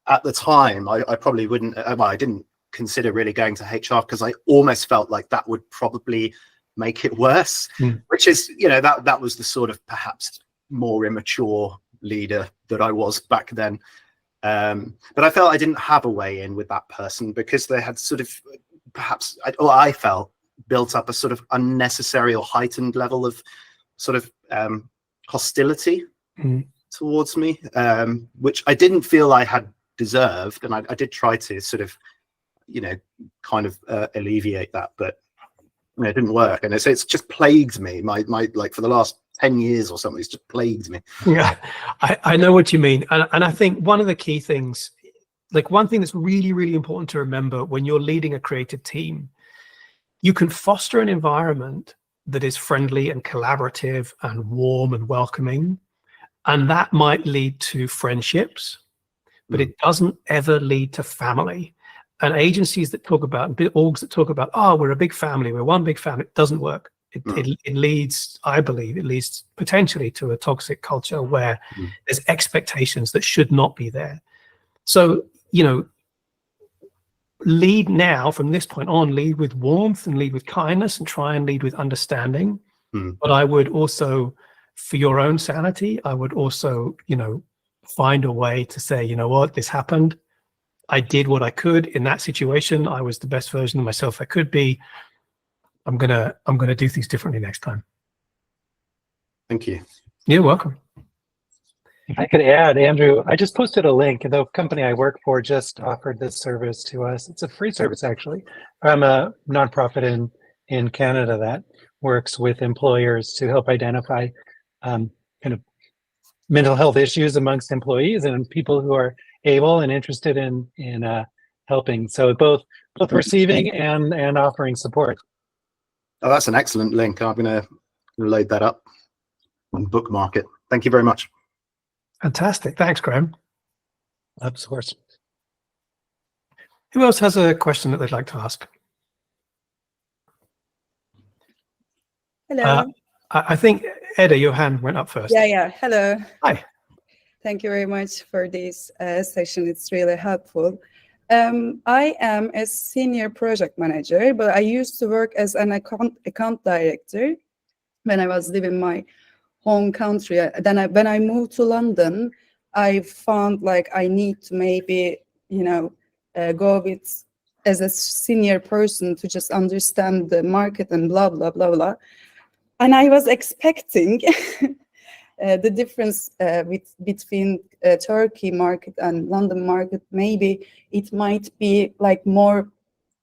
at the time, I probably wouldn't, well, I didn't consider really going to HR because I almost felt like that would probably make it worse, which is, you know, that was the sort of perhaps more immature leader that I was back then. But I felt I didn't have a way in with that person because they had sort of perhaps, I felt, built up a sort of unnecessary or heightened level of sort of hostility towards me, which I didn't feel I had deserved. And I did try to sort of, you know, kind of alleviate that, but you know, it didn't work. And it's just plagued me. My like for the last 10 years or something, it's just plagued me. Yeah, I know what you mean. And I think one of the key things, like one thing that's really, really important to remember when you're leading a creative team, you can foster an environment that is friendly and collaborative and warm and welcoming. And that might lead to friendships, but it doesn't ever lead to family. And agencies that talk about, orgs that talk about, oh, we're a big family, we're one big family, it doesn't work. It leads, I believe, it leads potentially to a toxic culture where there's expectations that should not be there. So, you know, lead now from this point on, lead with warmth and lead with kindness and try and lead with understanding. But I would also, for your own sanity, I would also, you know, find a way to say, you know what, this happened. I did what I could in that situation. I was the best version of myself I could be. I'm gonna do things differently next time. Thank you. You're welcome. If I could add, Andrew, I just posted a link. The company I work for just offered this service to us. It's a free service, actually. I'm a nonprofit in Canada that works with employers to help identify kind of mental health issues amongst employees and people who are able and interested in helping. So both receiving and offering support. Oh, that's an excellent link. I'm going to load that up and bookmark it. Thank you very much. Fantastic. Thanks, Graham. Of course. Who else has a question that they'd like to ask? Hello. I think, Edda, your hand went up first. Yeah. Hello. Hi. Thank you very much for this session. It's really helpful. I am a senior project manager, but I used to work as an account director when I was living in my home country. Then when I moved to London, I found like I need to maybe, you know, go with as a senior person to just understand the market and blah, blah, blah, blah. And I was expecting the difference between Turkey market and London market. Maybe it might be like more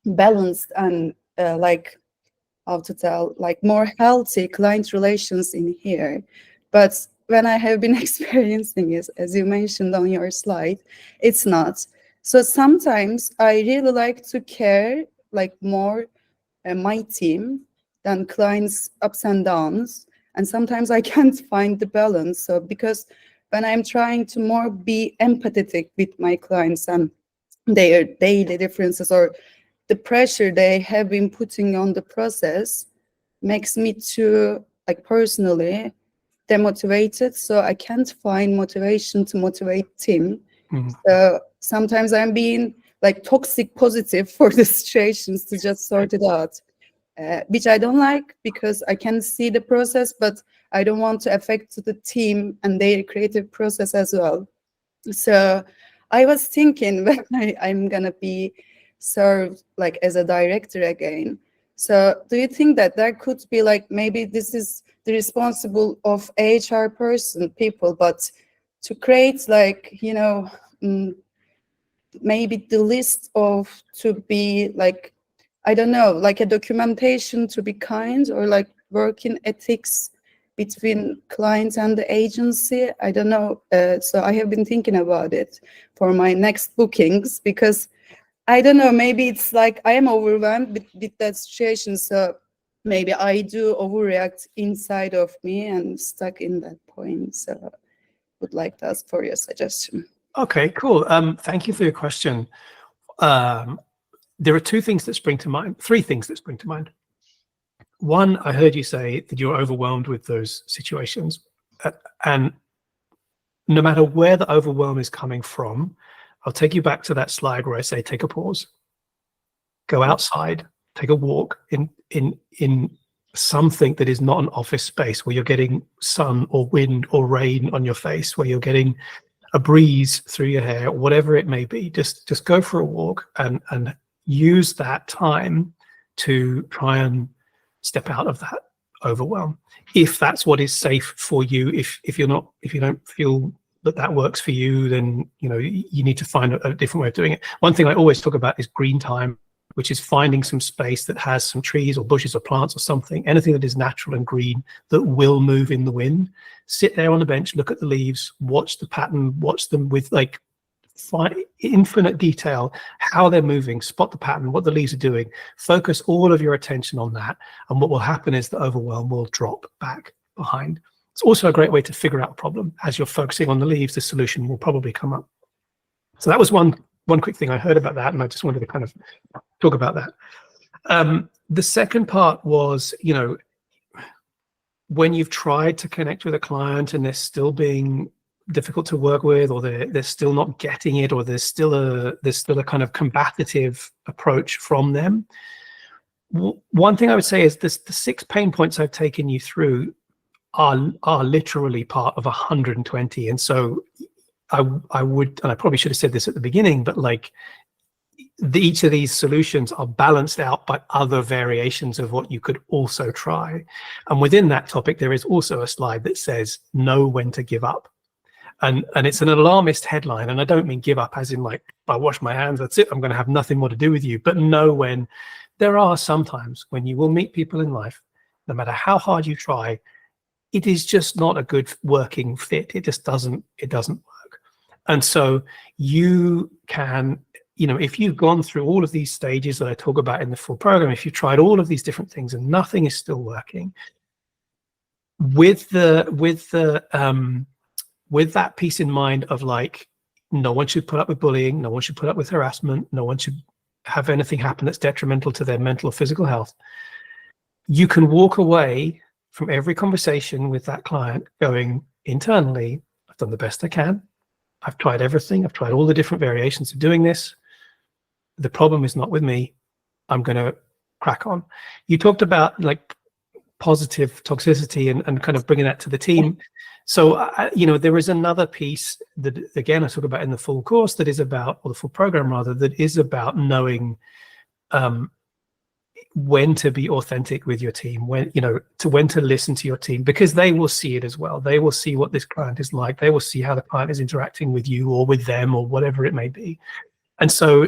balanced and like, how to tell, like more healthy client relations in here. But when I have been experiencing it, as you mentioned on your slide, it's not. So sometimes I really like to care like more my team than clients' ups and downs. And sometimes I can't find the balance. So because when I'm trying to more be empathetic with my clients and their daily differences or the pressure they have been putting on the process makes me too, like personally, demotivated. So I can't find motivation to motivate team. So sometimes I'm being like toxic positive for the situations to just sort it out. Which I don't like because I can see the process, but I don't want to affect the team and their creative process as well. So I was thinking when I'm gonna be served like as a director again. So do you think that there could be like, maybe this is the responsible of HR person, people, but to create like, you know, maybe the list of, to be like, I don't know, like a documentation to be kind, or like working ethics between clients and the agency. I don't know. So I have been thinking about it for my next bookings, because I don't know, maybe it's like I am overwhelmed with that situation. So maybe I do overreact inside of me and stuck in that point. So would like to ask for your suggestion. Okay, cool. Thank you for your question. There are three things that spring to mind. One, I heard you say that you're overwhelmed with those situations. And no matter where the overwhelm is coming from, I'll take you back to that slide where I say, take a pause, go outside, take a walk in something that is not an office space, where you're getting sun or wind or rain on your face, where you're getting a breeze through your hair, whatever it may be. Just go for a walk and use that time to try and step out of that overwhelm, if that's what is safe for you. If you don't feel that works for you, then you need to find a different way of doing it. One thing I always talk about is green time, which is finding some space that has some trees or bushes or plants or something, anything that is natural and green that will move in the wind. Sit there on the bench, look at the leaves, watch the pattern, watch them with like infinite detail, how they're moving, spot the pattern, what the leaves are doing, focus all of your attention on that. And what will happen is the overwhelm will drop back behind. It's also a great way to figure out a problem. As you're focusing on the leaves, the solution will probably come up. So that was one quick thing I heard about that, and I just wanted to kind of talk about that. The second part was, when you've tried to connect with a client and they're still being difficult to work with, or they're still not getting it, or there's still a kind of combative approach from them. One thing I would say is this: the 6 pain points I've taken you through are literally part of 120, and so I would, and I probably should have said this at the beginning, but like each of these solutions are balanced out by other variations of what you could also try. And within that topic, there is also a slide that says know when to give up. And it's an alarmist headline, and I don't mean give up as in like, I wash my hands, that's it, I'm going to have nothing more to do with you, but know when. There are sometimes when you will meet people in life, no matter how hard you try, it is just not a good working fit. It just doesn't work. And so you can, if you've gone through all of these stages that I talk about in the full program, if you've tried all of these different things and nothing is still working, with that peace in mind of like, no one should put up with bullying, no one should put up with harassment, no one should have anything happen that's detrimental to their mental or physical health, you can walk away from every conversation with that client going, internally, I've done the best I can. I've tried everything. I've tried all the different variations of doing this. The problem is not with me. I'm going to crack on. You talked about like positive toxicity and kind of bringing that to the team. So, there is another piece that, again, I talk about in the full course that is about, or the full program rather, that is about knowing when to be authentic with your team, when to listen to your team, because they will see it as well. They will see what this client is like. They will see how the client is interacting with you or with them or whatever it may be. And so,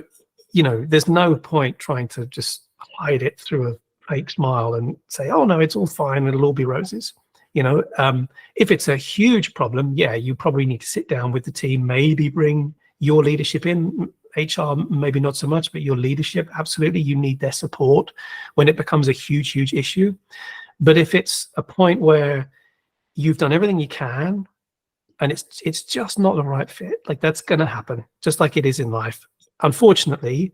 there's no point trying to just hide it through a fake smile and say, oh no, it's all fine, it'll all be roses. If it's a huge problem, yeah, you probably need to sit down with the team, maybe bring your leadership in. HR, maybe not so much, but your leadership, absolutely, you need their support when it becomes a huge, huge issue. But if it's a point where you've done everything you can and it's just not the right fit, like that's going to happen, just like it is in life. Unfortunately,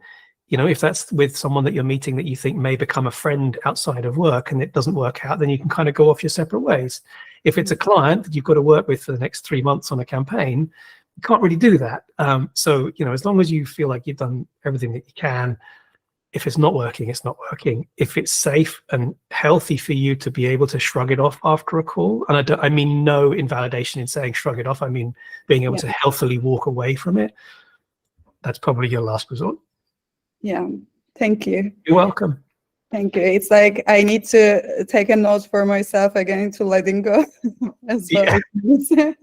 if that's with someone that you're meeting that you think may become a friend outside of work and it doesn't work out, then you can kind of go off your separate ways. If it's a client that you've got to work with for the next 3 months on a campaign, you can't really do that. So, as long as you feel like you've done everything that you can, if it's not working, it's not working. If it's safe and healthy for you to be able to shrug it off after a call, and I mean no invalidation in saying shrug it off, I mean being able to healthily walk away from it, that's probably your last resort. Yeah, thank you. You're welcome. Thank you. It's like I need to take a note for myself again to letting go as well. Yeah.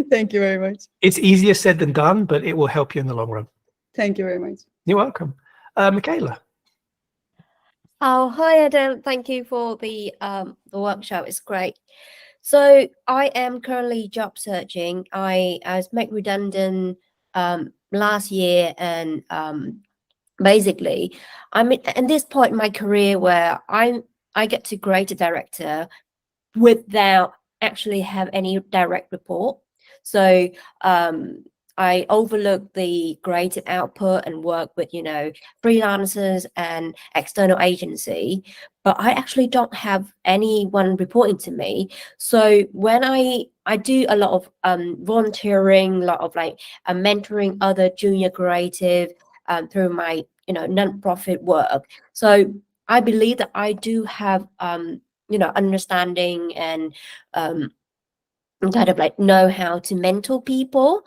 Thank you very much. It's easier said than done, but it will help you in the long run. Thank you very much. You're welcome. Michaela. Oh, hi, Adam. Thank you for the workshop. It's great. So I am currently job searching. I was made redundant last year, and basically, I'm at this point in my career where I get to creative director without actually have any direct report. So I overlook the creative output and work with, freelancers and external agency, but I actually don't have anyone reporting to me. So when I do a lot of volunteering, a lot of mentoring other junior creative through my, non-profit work. So I believe that I do have, understanding and kind of know how to mentor people.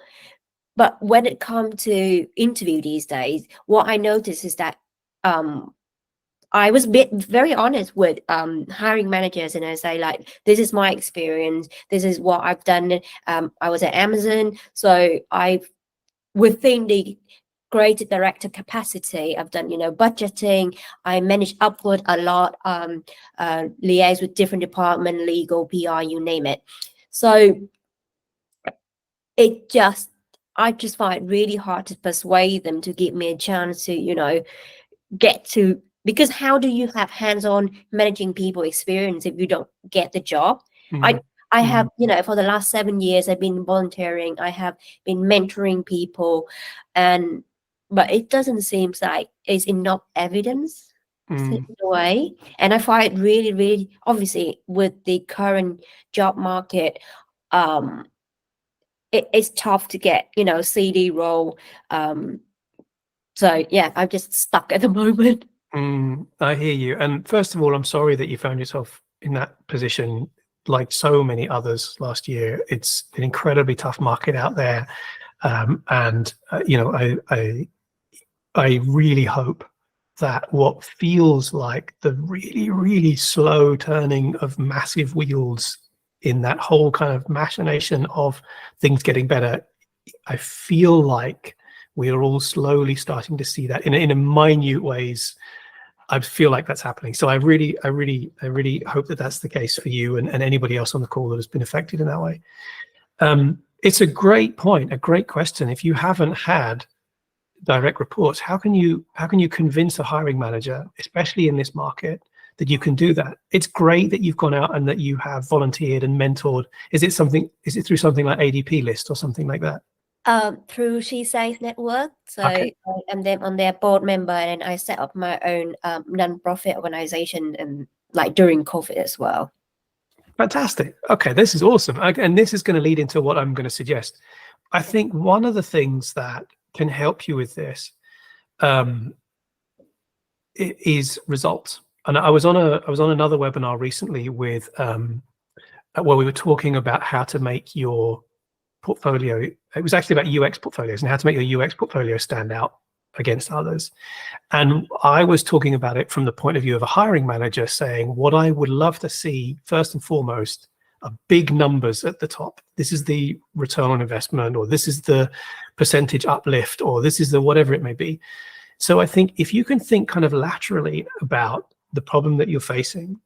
But when it comes to interview these days, what I notice is that I was very honest with hiring managers, and I say this is my experience, this is what I've done. I was at Amazon, so within the creative director capacity, I've done budgeting. I manage upward a lot, liaise with different departments, legal, PR, you name it. So I just find it really hard to persuade them to give me a chance to, get to, because how do you have hands-on managing people experience if you don't get the job? Mm-hmm. I have, for the last 7 years, I've been volunteering. I have been mentoring people, but it doesn't seem like it's enough evidence in a way. And I find it really, really, obviously, with the current job market, it's tough to get, CD role. So yeah, I'm just stuck at the moment. I hear you. And first of all, I'm sorry that you found yourself in that position, like so many others last year. It's an incredibly tough market out there. I really hope that what feels like the really, really slow turning of massive wheels in that whole kind of machination of things getting better, I feel like we are all slowly starting to see that in a minute ways. I feel like that's happening. So I really hope that that's the case for you and anybody else on the call that has been affected in that way. It's a great point, a great question. If you haven't had direct reports, how can you convince a hiring manager, especially in this market, that you can do that? It's great that you've gone out and that you have volunteered and mentored. Is it through something like ADP List or something like that? Through She Says Network. So okay. I'm them on their board member, and I set up my own non-profit organization and during COVID as well. Fantastic. Okay, this is awesome. And this is going to lead into what I'm going to suggest. I think one of the things that can help you with this is results. And I was on another webinar recently with where we were talking about how to make your portfolio. It was actually about UX portfolios and how to make your UX portfolio stand out against others. And I was talking about it from the point of view of a hiring manager, saying what I would love to see first and foremost are big numbers at the top. This is the return on investment, or this is the percentage uplift, or this is the whatever it may be. So I think if you can think kind of laterally about the problem that you're facing,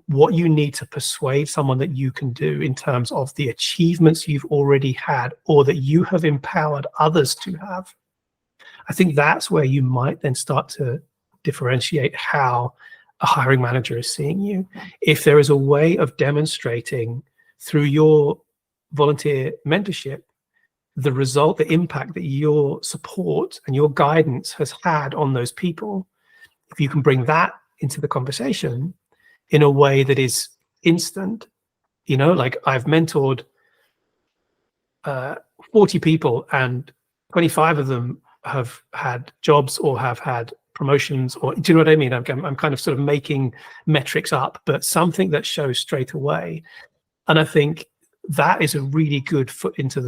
what you need to persuade someone that you can do in terms of the achievements you've already had or that you have empowered others to have, I think that's where you might then start to differentiate how a hiring manager is seeing you. If there is a way of demonstrating through your volunteer mentorship the result, the impact that your support and your guidance has had on those people, if you can bring that into the conversation in a way that is instant, like I've mentored 40 people and 25 of them have had jobs or have had promotions, or do you know what I mean? I'm kind of sort of making metrics up, but something that shows straight away. And I think that is a really good foot into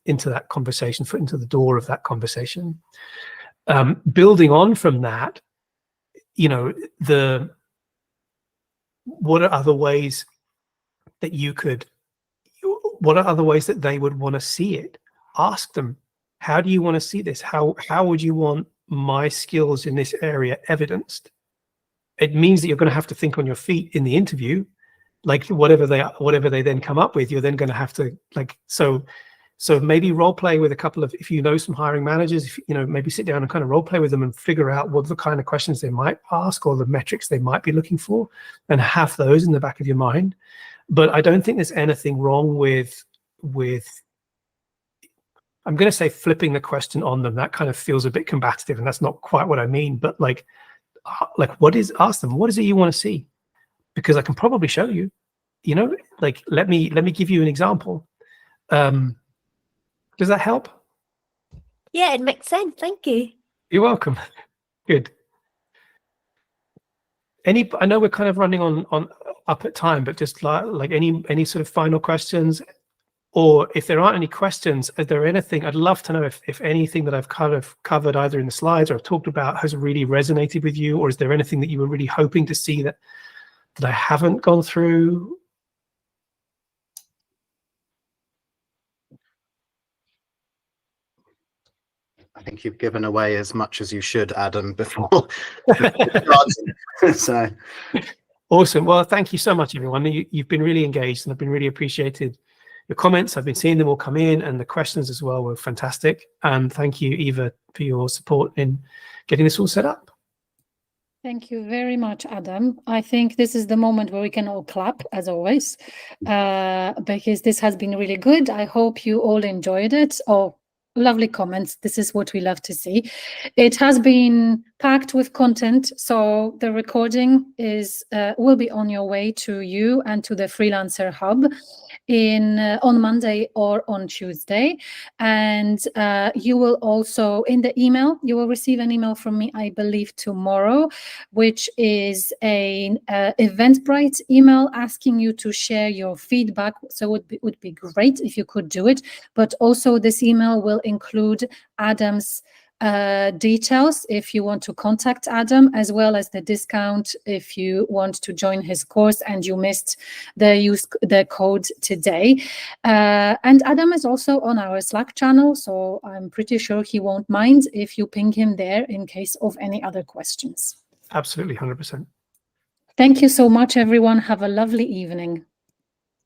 that conversation, foot into the door of that conversation. Building on from that, you know, what are other ways that they would want to see it? Ask them, how do you want to see this? How would you want my skills in this area evidenced? It means that you're going to have to think on your feet in the interview, like whatever they then come up with, you're then going to have to so maybe role play with a couple of, if you know some hiring managers, if, you know, maybe sit down and kind of role play with them and figure out what the kind of questions they might ask or the metrics they might be looking for, and have those in the back of your mind. But I don't think there's anything wrong with I'm going to say flipping the question on them. That kind of feels a bit combative, and that's not quite what I mean. But ask them, what is it you want to see? Because I can probably show you, you know, like, let me give you an example. Does that help? Yeah, it makes sense. Thank you. You're welcome. Good. I know we're kind of running on up at time, but just like any sort of final questions, or if there aren't any questions, is there anything I'd love to know if anything that I've kind of covered either in the slides or I've talked about has really resonated with you, or is there anything that you were really hoping to see that I haven't gone through? I think you've given away as much as you should, Adam, before. So Awesome. Well, thank you so much, everyone. You've been really engaged, and I've been really appreciated your comments. I've been seeing them all come in, and the questions as well were fantastic. And thank you, Eva, for your support in getting this all set up. Thank you very much, Adam. I think this is the moment where we can all clap, as always, because this has been really good. I hope you all enjoyed it. Oh, lovely comments. This is what we love to see. It has been packed with content, so the recording will be on your way to you and to the Freelancer Hub on Monday or on Tuesday. And you will also, in the email, you will receive an email from me, I believe, tomorrow, which is an Eventbrite email asking you to share your feedback. So it would be great if you could do it. But also this email will include Adam's details if you want to contact Adam, as well as the discount if you want to join his course and you missed the code today. And Adam is also on our Slack channel, so I'm pretty sure he won't mind if you ping him there in case of any other questions. Absolutely, 100%. Thank you so much, everyone. Have a lovely evening.